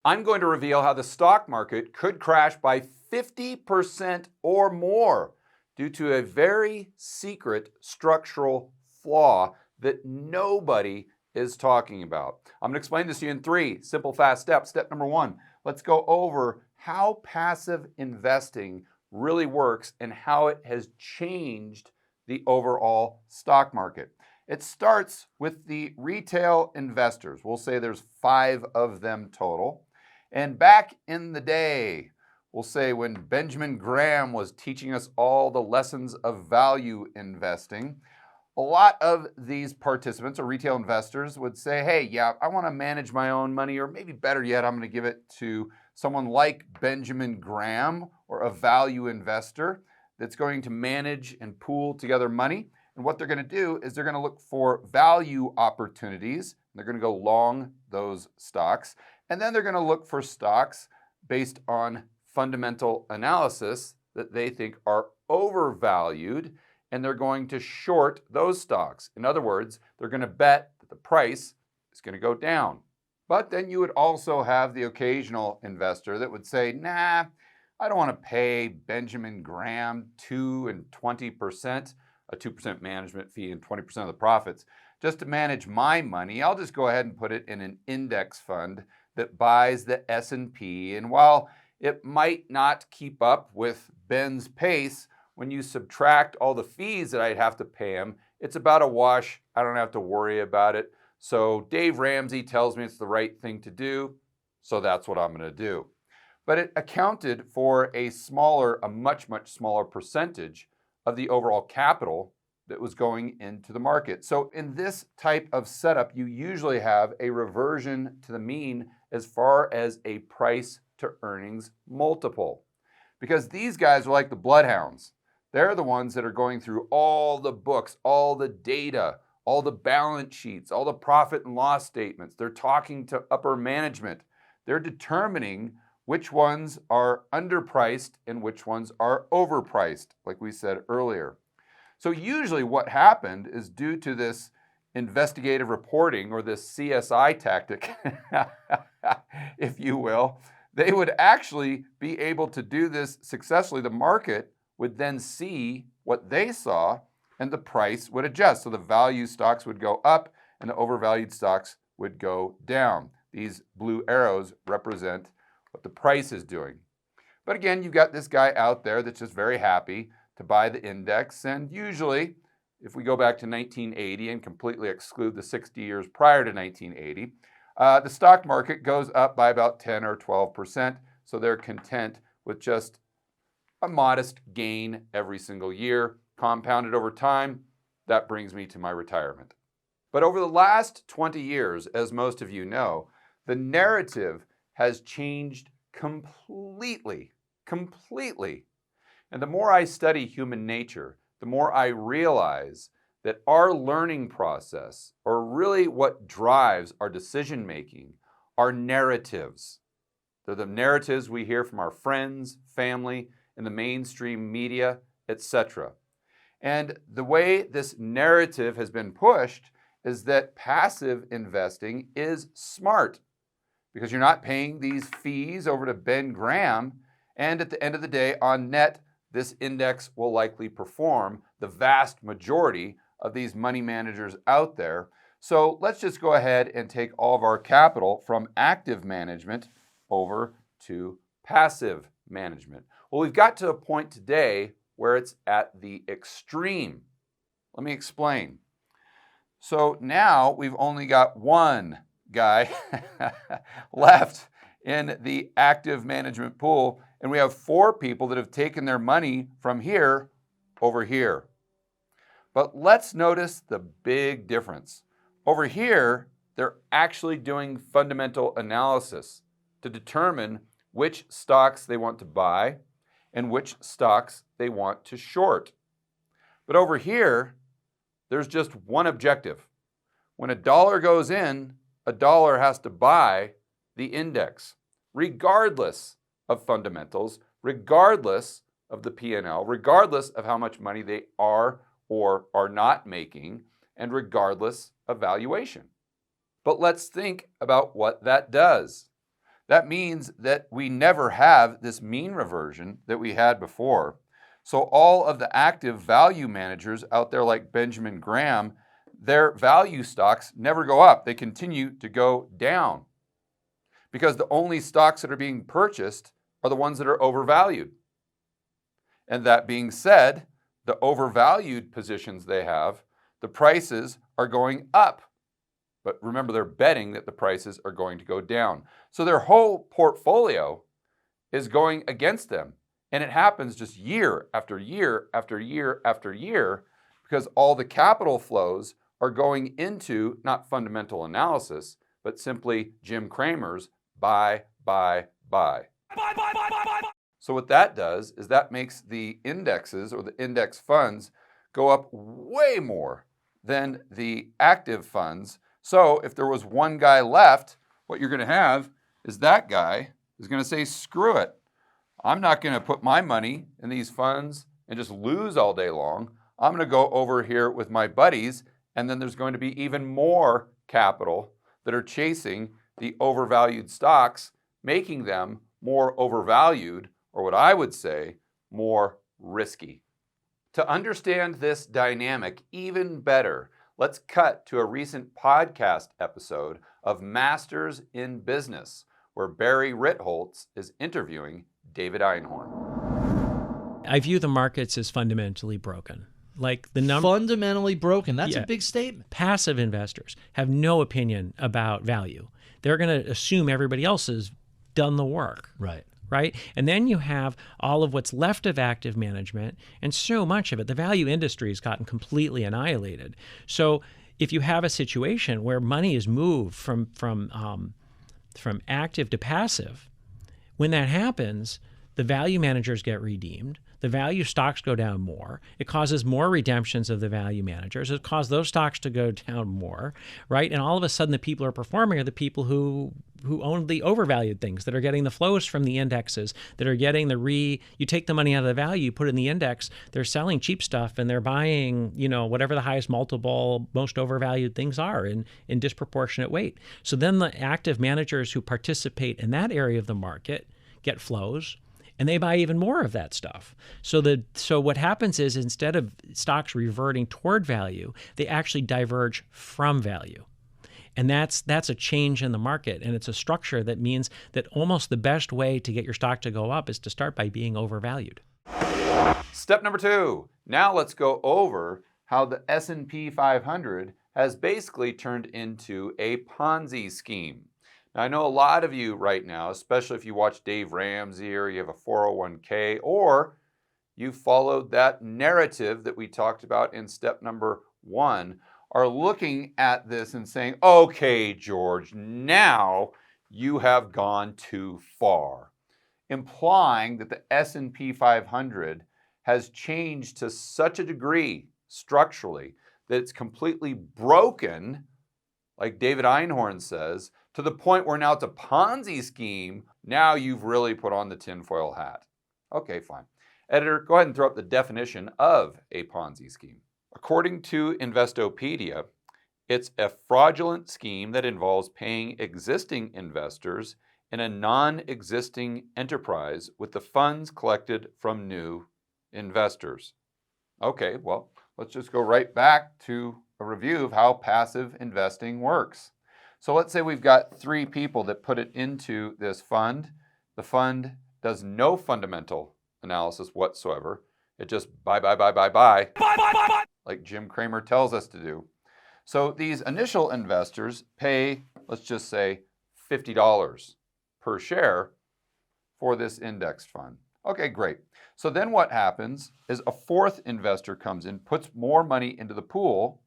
I'm going to reveal how the stock market could crash by 50% or more due to a very secret structural flaw that nobody is talking about. I'm going to explain this to you in 3 simple, fast steps. Step number 1, let's go over how passive investing really works and how it has changed the overall stock market. It starts with the retail investors. We'll say there's 5 of them total. And back in the day, we'll say when Benjamin Graham was teaching us all the lessons of value investing, a lot of these participants or retail investors would say, hey, yeah, I want to manage my own money, or maybe better yet, I'm going to give it to someone like Benjamin Graham or a value investor that's going to manage and pool together money. And what they're going to do is they're going to look for value opportunities. They're going to go long those stocks. And then they're going to look for stocks based on fundamental analysis that they think are overvalued, and they're going to short those stocks. In other words, they're going to bet that the price is going to go down. But then you would also have the occasional investor that would say, nah, I don't want to pay Benjamin Graham 2 and 20%, a 2% management fee and 20% of the profits, just to manage my money. I'll just go ahead and put it in an index fund that buys the S&P. And while it might not keep up with Ben's pace, when you subtract all the fees that I'd have to pay him, it's about a wash. I don't have to worry about it. So Dave Ramsey tells me it's the right thing to do, so that's what I'm going to do. But it accounted for a much smaller percentage of the overall capital that was going into the market. So in this type of setup, you usually have a reversion to the mean as far as a price to earnings multiple. Because these guys are like the bloodhounds. They're the ones that are going through all the books, all the data, all the balance sheets, all the profit and loss statements. They're talking to upper management. They're determining which ones are underpriced and which ones are overpriced, like we said earlier. So usually what happened is due to this investigative reporting or this CSI tactic, if you will, they would actually be able to do this successfully. The market would then see what they saw and the price would adjust. So the value stocks would go up and the overvalued stocks would go down. These blue arrows represent what the price is doing. But again, you've got this guy out there that's just very happy to buy the index. And usually, if we go back to 1980 and completely exclude the 60 years prior to 1980, the stock market goes up by about 10 or 12%. So they're content with just a modest gain every single year, compounded over time. That brings me to my retirement. But over the last 20 years, as most of you know, the narrative has changed completely. And the more I study human nature, the more I realize that our learning process, or really what drives our decision making, are narratives. They're the narratives we hear from our friends, family, in the mainstream media, etc. And the way this narrative has been pushed is that passive investing is smart because you're not paying these fees over to Ben Graham, and at the end of the day, on net, this index will likely perform the vast majority of these money managers out there. So let's just go ahead and take all of our capital from active management over to passive management. Well, we've got to a point today where it's at the extreme. Let me explain. So now we've only got one guy left in the active management pool, and we have 4 people that have taken their money from here over here. But let's notice the big difference. Over here, they're actually doing fundamental analysis to determine which stocks they want to buy and which stocks they want to short. But over here, there's just one objective. When $1 goes in, $1 has to buy the index, regardless of fundamentals, regardless of the P&L, regardless of how much money they are or are not making, and regardless of valuation. But let's think about what that does. That means that we never have this mean reversion that we had before. So all of the active value managers out there like Benjamin Graham, their value stocks never go up. They continue to go down because the only stocks that are being purchased are the ones that are overvalued. And that being said, the overvalued positions they have, the prices are going up. But remember, they're betting that the prices are going to go down. So their whole portfolio is going against them. And it happens just year after year after year after year because all the capital flows are going into not fundamental analysis, but simply Jim Cramer's buy, buy, buy. So what that does is that makes the indexes or the index funds go up way more than the active funds. So if there was one guy left, what you're going to have is that guy is going to say, screw it. I'm not going to put my money in these funds and just lose all day long. I'm going to go over here with my buddies, and then there's going to be even more capital that are chasing the overvalued stocks, making them more overvalued, or what I would say, more risky. To understand this dynamic even better, let's cut to a recent podcast episode of Masters in Business, where Barry Ritholtz is interviewing David Einhorn. I view the markets as fundamentally broken. Like the fundamentally broken. That's a big statement. Passive investors have no opinion about value. They're going to assume everybody else has done the work. Right? And then you have all of what's left of active management, and so much of it, the value industry has gotten completely annihilated. So if you have a situation where money is moved from active to passive, when that happens, the value managers get redeemed. The value stocks go down more. It causes more redemptions of the value managers. It causes those stocks to go down more, right? And all of a sudden, the people who are performing are the people who own the overvalued things, that are getting the flows from the indexes, that are getting you take the money out of the value, you put it in the index, they're selling cheap stuff, and they're buying, whatever the highest multiple, most overvalued things are in disproportionate weight. So then the active managers who participate in that area of the market get flows, and they buy even more of that stuff. So what happens is, instead of stocks reverting toward value, they actually diverge from value. And that's a change in the market, and it's a structure that means that almost the best way to get your stock to go up is to start by being overvalued. Step number 2. Now let's go over how the S&P 500 has basically turned into a Ponzi scheme. Now, I know a lot of you right now, especially if you watch Dave Ramsey or you have a 401k or you followed that narrative that we talked about in step number 1, are looking at this and saying, okay, George, now you have gone too far, implying that the S&P 500 has changed to such a degree structurally that it's completely broken, like David Einhorn says, to the point where now it's a Ponzi scheme. Now you've really put on the tinfoil hat. Okay, fine. Editor, go ahead and throw up the definition of a Ponzi scheme. According to Investopedia, it's a fraudulent scheme that involves paying existing investors in a non-existing enterprise with the funds collected from new investors. Okay, well, let's just go right back to a review of how passive investing works. So let's say we've got 3 people that put it into this fund. The fund does no fundamental analysis whatsoever. It just buy, like Jim Cramer tells us to do. So these initial investors pay, let's just say, $50 per share for this index fund. Okay, great. So then what happens is a 4th investor comes in, puts more money into the pool.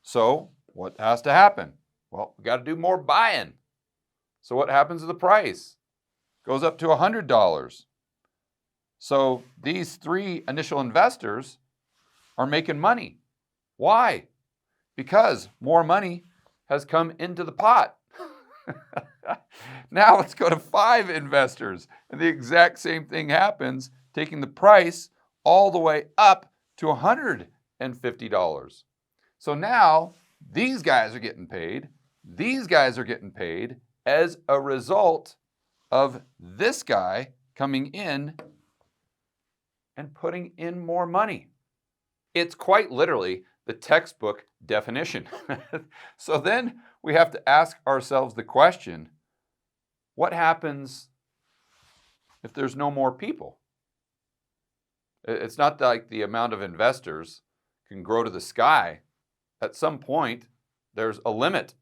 So what has to happen? Well, we got to do more buying. So what happens to the price? Goes up to $100. So these 3 initial investors are making money. Why? Because more money has come into the pot. Now let's go to 5 investors, and the exact same thing happens, taking the price all the way up to $150. So now these guys are getting paid. These guys are getting paid as a result of this guy coming in and putting in more money. It's quite literally the textbook definition. So then we have to ask ourselves the question, what happens if there's no more people? It's not like the amount of investors can grow to the sky. At some point, there's a limit.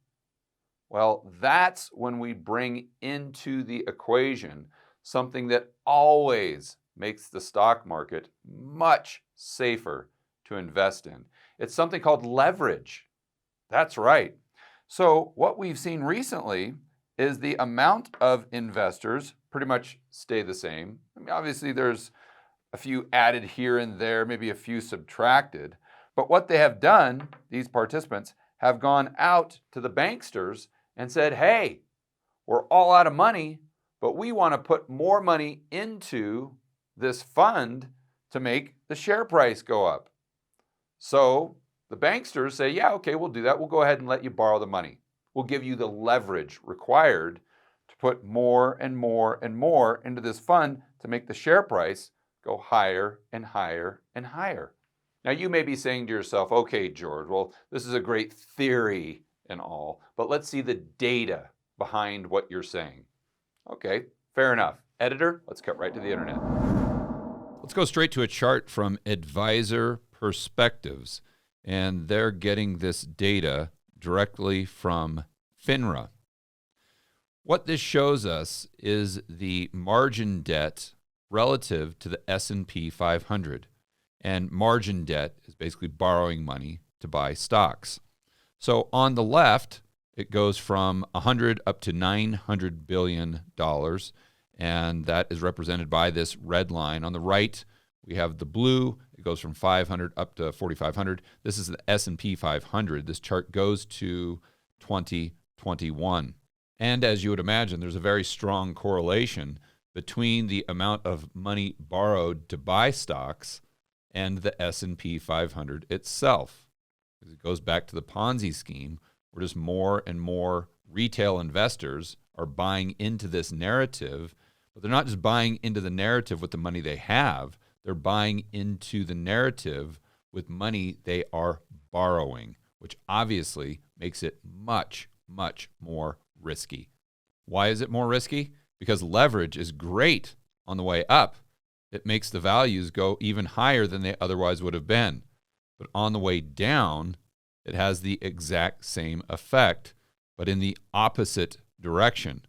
Well, that's when we bring into the equation something that always makes the stock market much safer to invest in. It's something called leverage. That's right. So what we've seen recently is the amount of investors pretty much stay the same. I mean, obviously there's a few added here and there, maybe a few subtracted. But what they have done, these participants, have gone out to the banksters and said, hey, we're all out of money, but we want to put more money into this fund to make the share price go up. So the banksters say, yeah, okay, we'll do that. We'll go ahead and let you borrow the money. We'll give you the leverage required to put more and more and more into this fund to make the share price go higher and higher and higher. Now you may be saying to yourself, okay, George, well, this is a great theory and all, but let's see the data behind what you're saying. Okay, fair enough. Editor, let's cut right to the internet. Let's go straight to a chart from Advisor Perspectives, and they're getting this data directly from FINRA. What this shows us is the margin debt relative to the S&P 500. And margin debt is basically borrowing money to buy stocks. So on the left, it goes from 100 up to $900 billion, and that is represented by this red line. On the right, we have the blue. It goes from 500 up to 4,500. This is the S&P 500. This chart goes to 2021. And as you would imagine, there's a very strong correlation between the amount of money borrowed to buy stocks and the S&P 500 itself. It goes back to the Ponzi scheme, where just more and more retail investors are buying into this narrative, but they're not just buying into the narrative with the money they have, they're buying into the narrative with money they are borrowing, which obviously makes it much, much more risky. Why is it more risky? Because leverage is great on the way up. It makes the values go even higher than they otherwise would have been. But on the way down, it has the exact same effect, but in the opposite direction,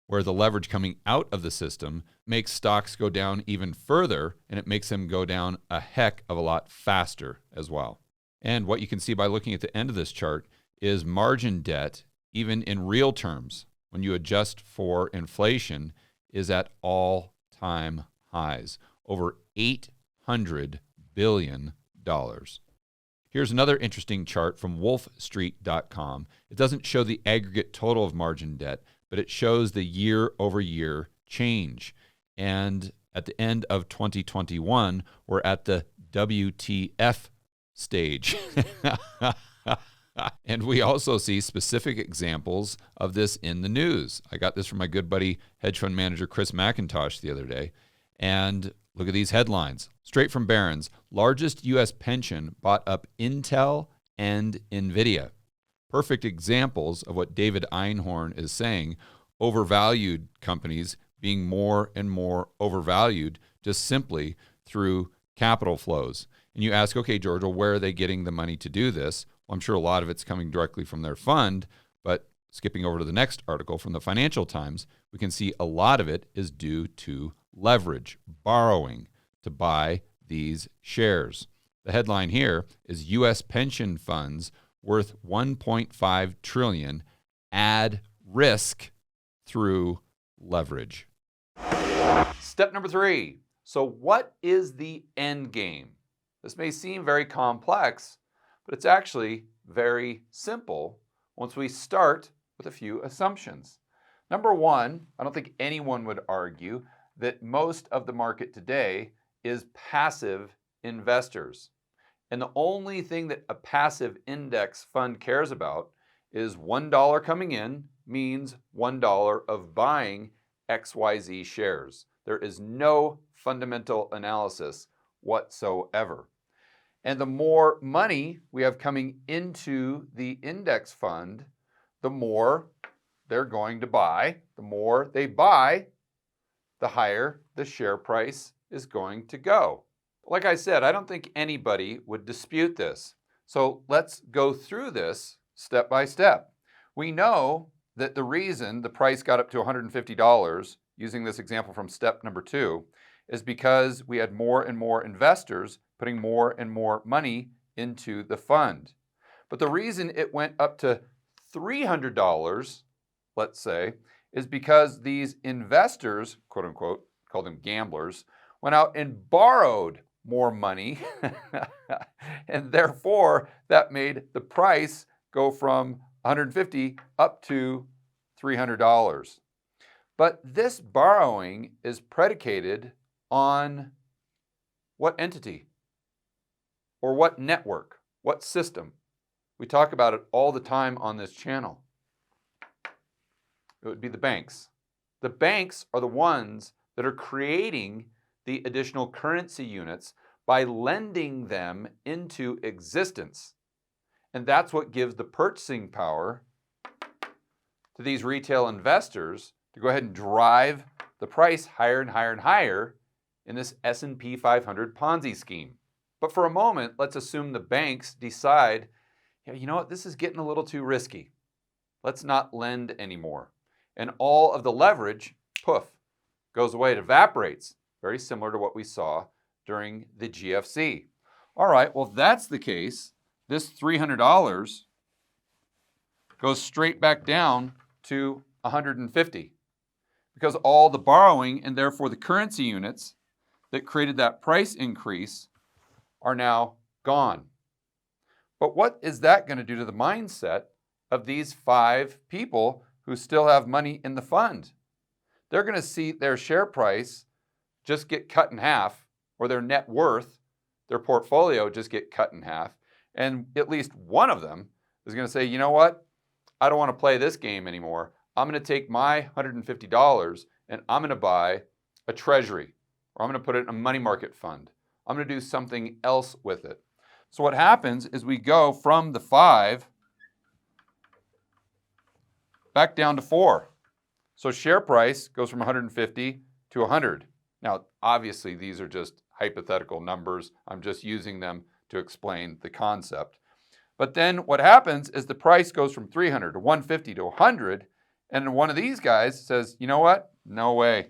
where the leverage coming out of the system makes stocks go down even further, and it makes them go down a heck of a lot faster as well. And what you can see by looking at the end of this chart is margin debt, even in real terms, when you adjust for inflation, is at all-time highs, over $800 billion. Here's another interesting chart from wolfstreet.com. It doesn't show the aggregate total of margin debt, but it shows the year-over-year change. And at the end of 2021, we're at the WTF stage. And we also see specific examples of this in the news. I got this from my good buddy, hedge fund manager Chris McIntosh the other day. And look at these headlines. Straight from Barron's, largest U.S. pension bought up Intel and NVIDIA. Perfect examples of what David Einhorn is saying, overvalued companies being more and more overvalued just simply through capital flows. And you ask, okay, George, well, where are they getting the money to do this? Well, I'm sure a lot of it's coming directly from their fund, but skipping over to the next article from the Financial Times, we can see a lot of it is due to leverage, borrowing to buy these shares. The headline here is U.S. pension funds worth $1.5 trillion add risk through leverage. Step number 3. So what is the end game? This may seem very complex, but it's actually very simple once we start with a few assumptions. Number 1, I don't think anyone would argue that most of the market today is passive investors. And the only thing that a passive index fund cares about is $1 coming in means $1 of buying XYZ shares. There is no fundamental analysis whatsoever. And the more money we have coming into the index fund, the more they're going to buy. The more they buy, the higher the share price is going to go. Like I said, I don't think anybody would dispute this. So let's go through this step by step. We know that the reason the price got up to $150, using this example from step number 2, is because we had more and more investors putting more and more money into the fund. But the reason it went up to $300, let's say, is because these investors, quote unquote, call them gamblers, went out and borrowed more money, and therefore that made the price go from $150 up to $300. But this borrowing is predicated on what entity or what network, what system? We talk about it all the time on this channel. It would be the banks. The banks are the ones that are creating the additional currency units by lending them into existence. And that's what gives the purchasing power to these retail investors to go ahead and drive the price higher and higher and higher in this S&P 500 Ponzi scheme. But for a moment, let's assume the banks decide, yeah, you know what, this is getting a little too risky. Let's not lend anymore. And all of the leverage, poof, goes away. It evaporates. Very similar to what we saw during the GFC. All right, well, if that's the case, this $300 goes straight back down to $150 because all the borrowing and therefore the currency units that created that price increase are now gone. But what is that going to do to the mindset of these 5 people who still have money in the fund? They're going to see their share price just get cut in half, or their net worth, their portfolio just get cut in half. And at least one of them is going to say, you know what? I don't want to play this game anymore. I'm going to take my $150 and I'm going to buy a treasury, or I'm going to put it in a money market fund. I'm going to do something else with it. So what happens is we go from the 5 back down to 4. So share price goes from 150 to 100. Now, obviously, these are just hypothetical numbers. I'm just using them to explain the concept. But then what happens is the price goes from 300 to 150 to 100, and one of these guys says, you know what? No way.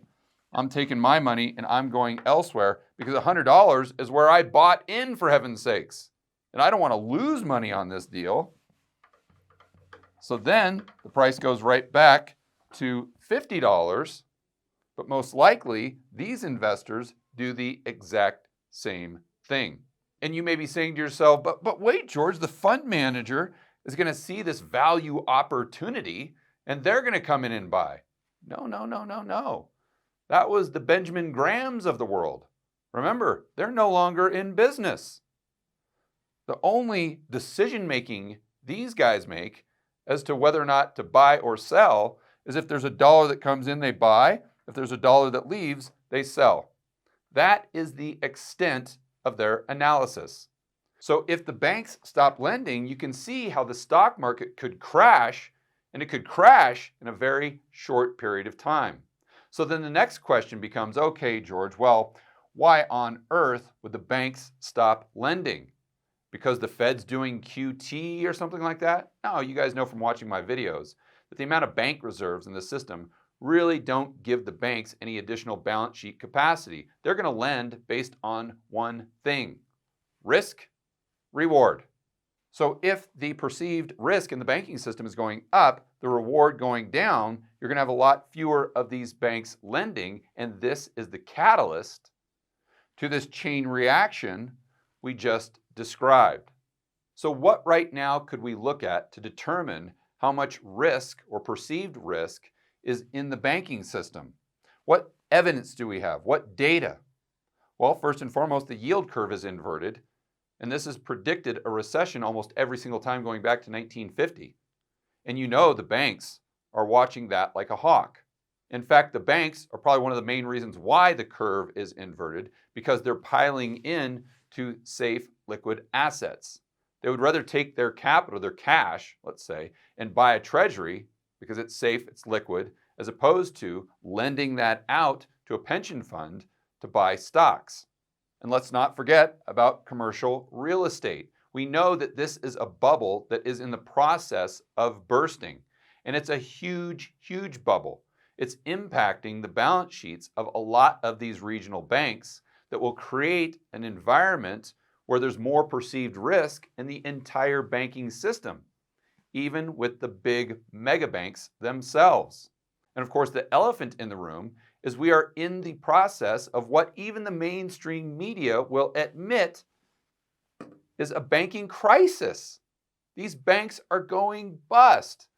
I'm taking my money and I'm going elsewhere because $100 is where I bought in, for heaven's sakes. And I don't want to lose money on this deal. So then the price goes right back to $50, but most likely these investors do the exact same thing. And you may be saying to yourself, but wait, George, the fund manager is going to see this value opportunity and they're going to come in and buy. No. That was the Benjamin Grahams of the world. Remember, they're no longer in business. The only decision-making these guys make as to whether or not to buy or sell is if there's a dollar that comes in, they buy. If there's a dollar that leaves, they sell. That is the extent of their analysis. So if the banks stop lending, you can see how the stock market could crash, and it could crash in a very short period of time. So then the next question becomes, okay, George, well, why on earth would the banks stop lending? Because the Fed's doing QT or something like that? No, you guys know from watching my videos that the amount of bank reserves in the system really don't give the banks any additional balance sheet capacity. They're going to lend based on one thing: risk, reward. So if the perceived risk in the banking system is going up, the reward going down, you're going to have a lot fewer of these banks lending, and this is the catalyst to this chain reaction we just described. So what right now could we look at to determine how much risk or perceived risk is in the banking system? What evidence do we have? What data? Well, first and foremost, the yield curve is inverted, and this has predicted a recession almost every single time going back to 1950. And you know the banks are watching that like a hawk. In fact, the banks are probably one of the main reasons why the curve is inverted, because they're piling in to safe liquid assets. They would rather take their capital, their cash, let's say, and buy a treasury because it's safe, it's liquid, as opposed to lending that out to a pension fund to buy stocks. And let's not forget about commercial real estate. We know that this is a bubble that is in the process of bursting. And it's a huge, huge bubble. It's impacting the balance sheets of a lot of these regional banks that will create an environment where there's more perceived risk in the entire banking system, even with the big mega banks themselves. And of course, the elephant in the room is we are in the process of what even the mainstream media will admit is a banking crisis. These banks are going bust.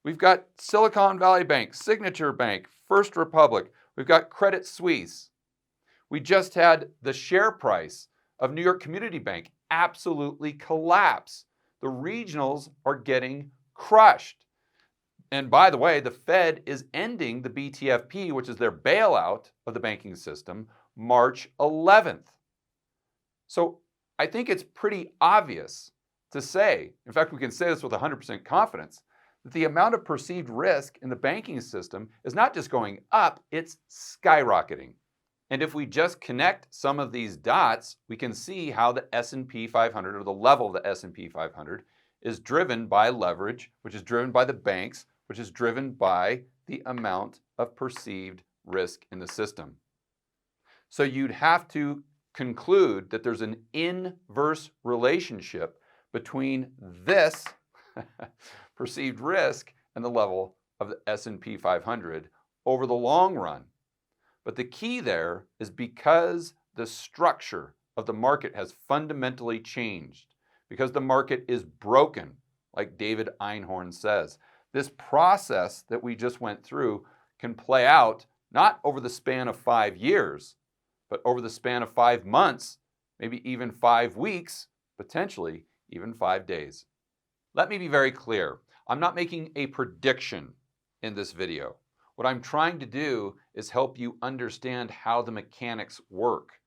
We've got Silicon Valley Bank, Signature Bank, First Republic. We've got Credit Suisse. We just had the share price of New York Community Bank absolutely collapse. The regionals are getting crushed. And by the way, the Fed is ending the BTFP, which is their bailout of the banking system, March 11th. So I think it's pretty obvious to say, in fact, we can say this with 100% confidence, that the amount of perceived risk in the banking system is not just going up, it's skyrocketing. And if we just connect some of these dots, we can see how the S&P 500, or the level of the S&P 500, is driven by leverage, which is driven by the banks, which is driven by the amount of perceived risk in the system. So you'd have to conclude that there's an inverse relationship between this perceived risk and the level of the S&P 500 over the long run. But the key there is because the structure of the market has fundamentally changed, because the market is broken, like David Einhorn says. This process that we just went through can play out not over the span of 5 years, but over the span of 5 months, maybe even 5 weeks, potentially even 5 days. Let me be very clear. I'm not making a prediction in this video. What I'm trying to do is help you understand how the mechanics work.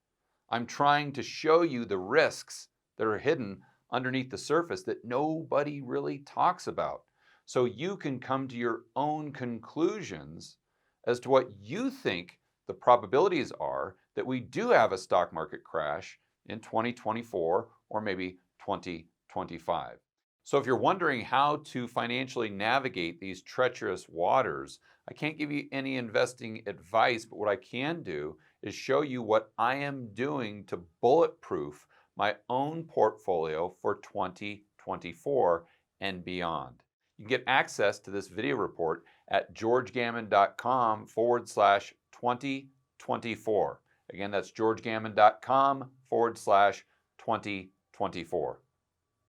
I'm trying to show you the risks that are hidden underneath the surface that nobody really talks about, so you can come to your own conclusions as to what you think the probabilities are that we do have a stock market crash in 2024 or maybe 2025. So if you're wondering how to financially navigate these treacherous waters, I can't give you any investing advice, but what I can do is show you what I am doing to bulletproof my own portfolio for 2024 and beyond. You can get access to this video report at georgegammon.com/2024. Again, that's georgegammon.com/2024.